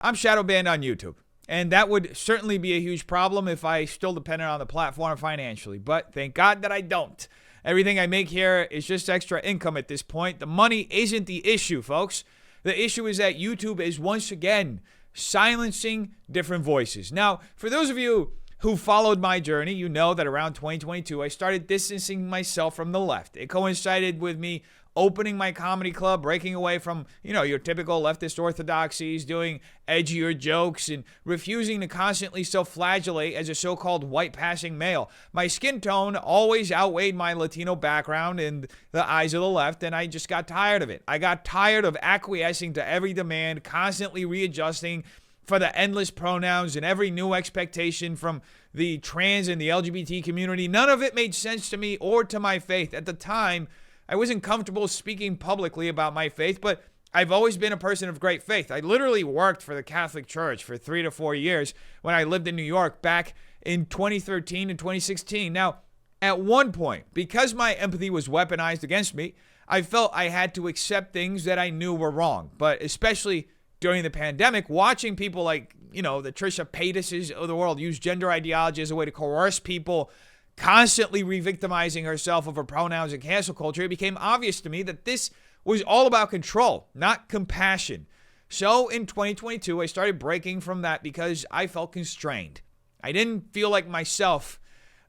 I'm shadow banned on YouTube. And that would certainly be a huge problem if I still depended on the platform financially. But thank God that I don't. Everything I make here is just extra income at this point. The money isn't the issue, folks. The issue is that YouTube is once again silencing different voices. Now, for those of you who followed my journey, you know that around 2022, I started distancing myself from the left. It coincided with me opening my comedy club, breaking away from, your typical leftist orthodoxies, doing edgier jokes, and refusing to constantly self-flagellate as a so-called white-passing male. My skin tone always outweighed my Latino background in the eyes of the left, and I just got tired of it. I got tired of acquiescing to every demand, constantly readjusting for the endless pronouns and every new expectation from the trans and the LGBT community. None of it made sense to me or to my faith. At the time, I wasn't comfortable speaking publicly about my faith, but I've always been a person of great faith. I literally worked for the Catholic Church for 3 to 4 years when I lived in New York back in 2013 and 2016. Now, at one point, because my empathy was weaponized against me, I felt I had to accept things that I knew were wrong. But especially during the pandemic, watching people like, the Trisha Paytases of the world use gender ideology as a way to coerce people, constantly re-victimizing herself of her pronouns and cancel culture, it became obvious to me that this was all about control, not compassion. So in 2022, I started breaking from that because I felt constrained. I didn't feel like myself.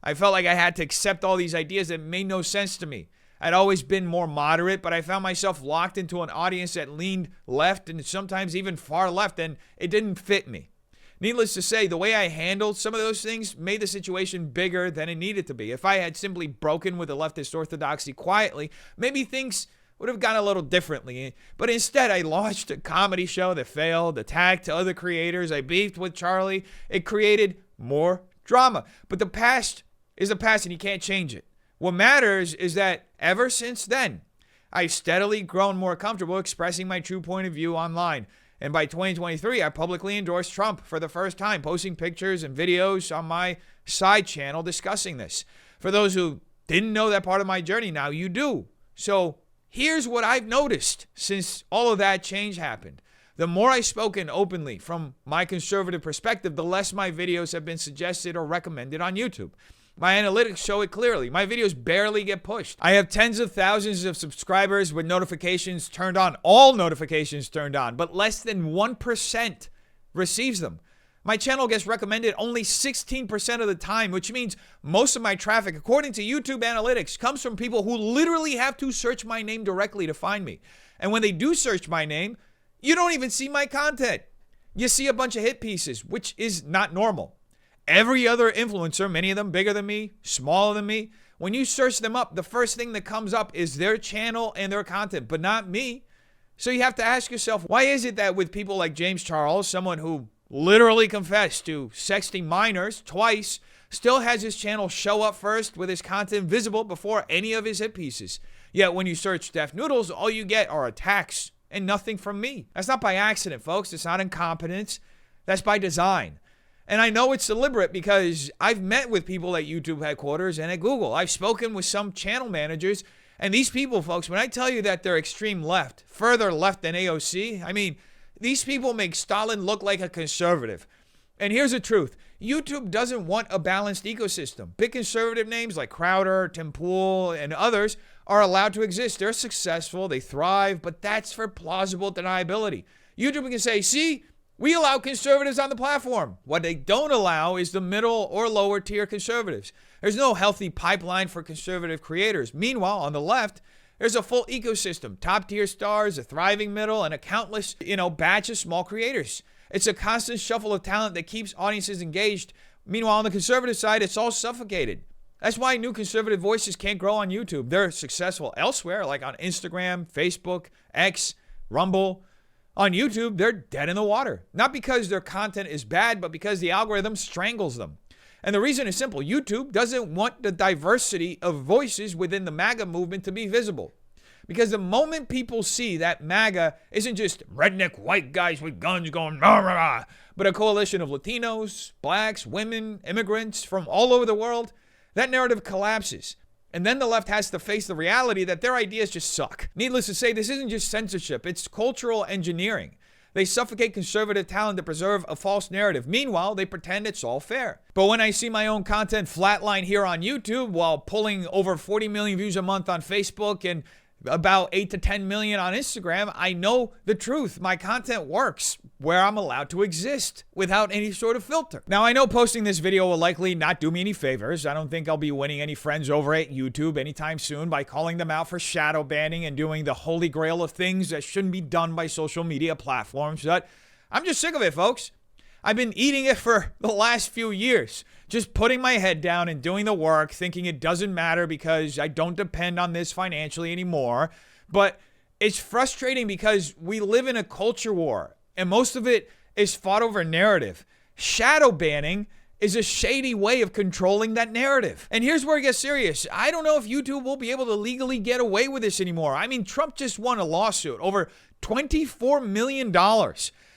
I felt like I had to accept all these ideas that made no sense to me. I'd always been more moderate, but I found myself locked into an audience that leaned left and sometimes even far left, and it didn't fit me. Needless to say, the way I handled some of those things made the situation bigger than it needed to be. If I had simply broken with the leftist orthodoxy quietly, maybe things would have gone a little differently. But instead, I launched a comedy show that failed, attacked other creators, I beefed with Charlie. It created more drama. But the past is the past and you can't change it. What matters is that ever since then, I've steadily grown more comfortable expressing my true point of view online. And by 2023, I publicly endorsed Trump for the first time, posting pictures and videos on my side channel discussing this. For those who didn't know that part of my journey, now you do. So here's what I've noticed since all of that change happened. The more I've spoken openly from my conservative perspective, the less my videos have been suggested or recommended on YouTube. My analytics show it clearly. My videos barely get pushed. I have tens of thousands of subscribers with notifications turned on, all notifications turned on, but less than 1% receives them. My channel gets recommended only 16% of the time, which means most of my traffic, according to YouTube analytics, comes from people who literally have to search my name directly to find me. And when they do search my name, you don't even see my content. You see a bunch of hit pieces, which is not normal. Every other influencer, many of them bigger than me, smaller than me, when you search them up, the first thing that comes up is their channel and their content, but not me. So you have to ask yourself, why is it that with people like James Charles, someone who literally confessed to sexting minors twice, still has his channel show up first with his content visible before any of his hit pieces? Yet when you search defnoodles, all you get are attacks and nothing from me. That's not by accident, folks. It's not incompetence. That's by design. And I know it's deliberate because I've met with people at YouTube headquarters and at Google. I've spoken with some channel managers. And these people, folks, when I tell you that they're extreme left, further left than AOC, I mean, these people make Stalin look like a conservative. And here's the truth. YouTube doesn't want a balanced ecosystem. Big conservative names like Crowder, Tim Pool, and others are allowed to exist. They're successful, they thrive, but that's for plausible deniability. YouTube can say, see, we allow conservatives on the platform. What they don't allow is the middle or lower tier conservatives. There's no healthy pipeline for conservative creators. Meanwhile, on the left, there's a full ecosystem, top tier stars, a thriving middle, and a countless, batch of small creators. It's a constant shuffle of talent that keeps audiences engaged. Meanwhile, on the conservative side, it's all suffocated. That's why new conservative voices can't grow on YouTube. They're successful elsewhere, like on Instagram, Facebook, X, Rumble. On YouTube, they're dead in the water. Not because their content is bad, but because the algorithm strangles them. And the reason is simple. YouTube doesn't want the diversity of voices within the MAGA movement to be visible. Because the moment people see that MAGA isn't just redneck white guys with guns going rah, rah, rah, but a coalition of Latinos, blacks, women, immigrants from all over the world, that narrative collapses. And then the left has to face the reality that their ideas just suck. Needless to say, this isn't just censorship, it's cultural engineering. They suffocate conservative talent to preserve a false narrative. Meanwhile, they pretend it's all fair. But when I see my own content flatline here on YouTube while pulling over 40 million views a month on Facebook and about 8 to 10 million on Instagram, I know the truth. My content works where I'm allowed to exist without any sort of filter. Now, I know posting this video will likely not do me any favors. I don't think I'll be winning any friends over at YouTube anytime soon by calling them out for shadow banning and doing the holy grail of things that shouldn't be done by social media platforms. But I'm just sick of it, folks. I've been eating it for the last few years, just putting my head down and doing the work, thinking it doesn't matter because I don't depend on this financially anymore. But it's frustrating because we live in a culture war, and most of it is fought over narrative. Shadow banning is a shady way of controlling that narrative. And here's where it gets serious. I don't know if YouTube will be able to legally get away with this anymore. I mean, Trump just won a lawsuit over $24 million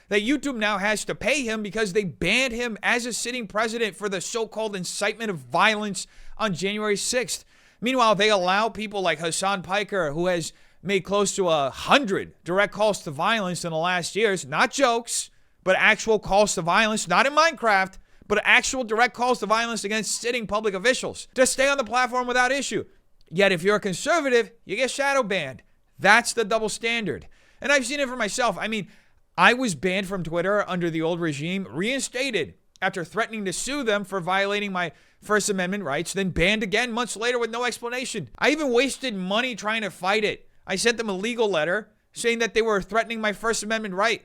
that YouTube now has to pay him because they banned him as a sitting president for the so-called incitement of violence on January 6th. Meanwhile, they allow people like Hassan Piker, who has made close to 100 direct calls to violence in the last years, not jokes, but actual calls to violence, not in Minecraft, but actual direct calls to violence against sitting public officials, to stay on the platform without issue. Yet if you're a conservative, you get shadow banned. That's the double standard. And I've seen it for myself. I mean, I was banned from Twitter under the old regime, reinstated after threatening to sue them for violating my First Amendment rights, then banned again months later with no explanation. I even wasted money trying to fight it. I sent them a legal letter saying that they were threatening my First Amendment right.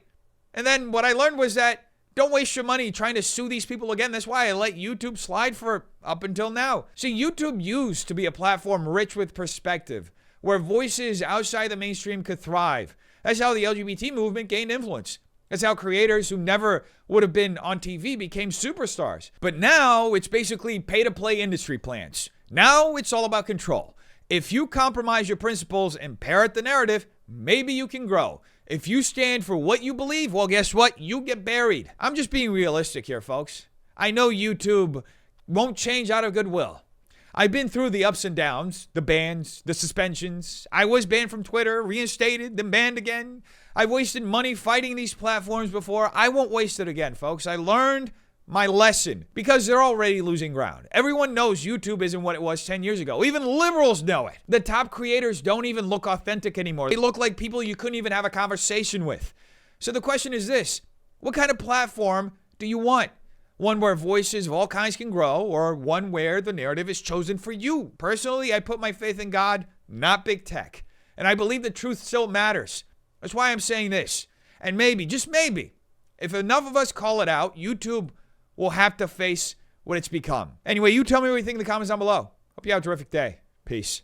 And then what I learned was that don't waste your money trying to sue these people again. That's why I let YouTube slide for up until now. See, YouTube used to be a platform rich with perspective, where voices outside the mainstream could thrive. That's how the LGBT movement gained influence. That's how creators who never would have been on TV became superstars. But now it's basically pay-to-play industry plans. Now it's all about control. If you compromise your principles and parrot the narrative, maybe you can grow. If you stand for what you believe, well, guess what? You get buried. I'm just being realistic here, folks. I know YouTube won't change out of goodwill. I've been through the ups and downs, the bans, the suspensions. I was banned from Twitter, reinstated, then banned again. I've wasted money fighting these platforms before. I won't waste it again, folks. I learned my lesson because they're already losing ground. Everyone knows YouTube isn't what it was 10 years ago. Even liberals know it. The top creators don't even look authentic anymore. They look like people you couldn't even have a conversation with. So the question is this: what kind of platform do you want? One where voices of all kinds can grow, or one where the narrative is chosen for you? Personally, I put my faith in God, not big tech. And I believe the truth still matters. That's why I'm saying this. And maybe, just maybe, if enough of us call it out, YouTube will have to face what it's become. Anyway, you tell me what you think in the comments down below. Hope you have a terrific day. Peace.